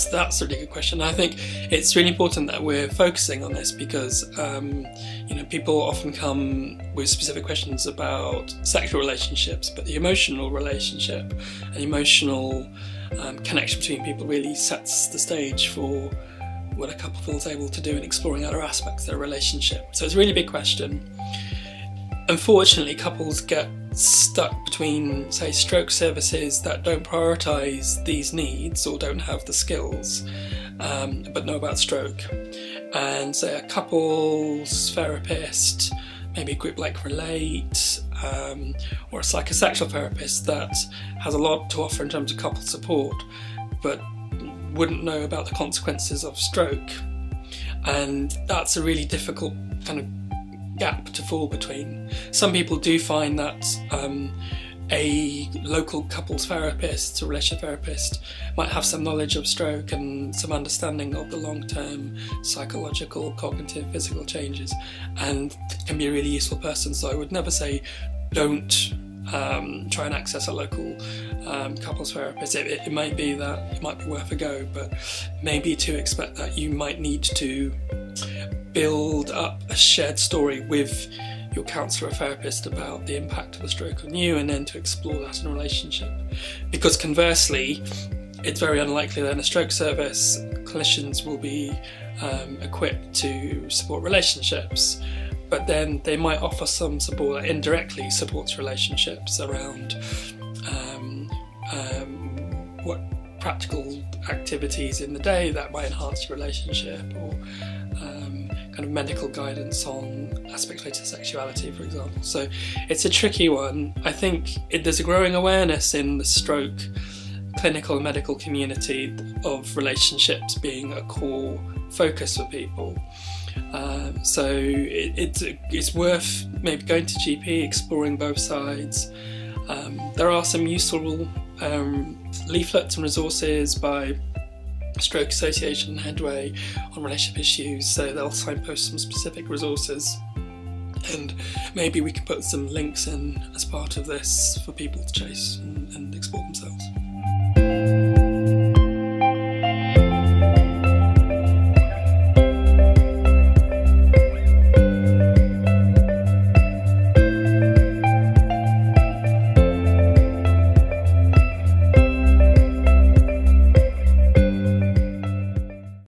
That's a really good question. I think it's really important that we're focusing on this because people often come with specific questions about sexual relationships, but the emotional relationship and emotional connection between people really sets the stage for what a couple feels able to do in exploring other aspects of their relationship. So it's a really big question. Unfortunately, couples get stuck between, say, stroke services that don't prioritise these needs or don't have the skills, but know about stroke, and say a couples therapist, maybe a group like Relate, or a psychosexual therapist that has a lot to offer in terms of couple support, but wouldn't know about the consequences of stroke. And that's a really difficult kind of gap to fall between. Some people do find that a local couples therapist or relationship therapist might have some knowledge of stroke and some understanding of the long-term psychological, cognitive, physical changes, and can be a really useful person. So I would never say don't try and access a local couples therapist. It might be that it might be worth a go, but maybe to expect that you might need to build up a shared story with your counsellor or therapist about the impact of a stroke on you, and then to explore that in a relationship. Because conversely, it's very unlikely that in a stroke service, clinicians will be equipped to support relationships, but then they might offer some support that indirectly supports relationships around what practical activities in the day that might enhance your relationship, or kind of medical guidance on aspects related to sexuality, for example. So it's a tricky one. I think there's a growing awareness in the stroke clinical and medical community of relationships being a core focus for people. So it's worth maybe going to GP, exploring both sides. There are some useful leaflets and resources by Stroke Association and Headway on relationship issues, so they'll signpost some specific resources, and maybe we can put some links in as part of this for people to chase and explore themselves.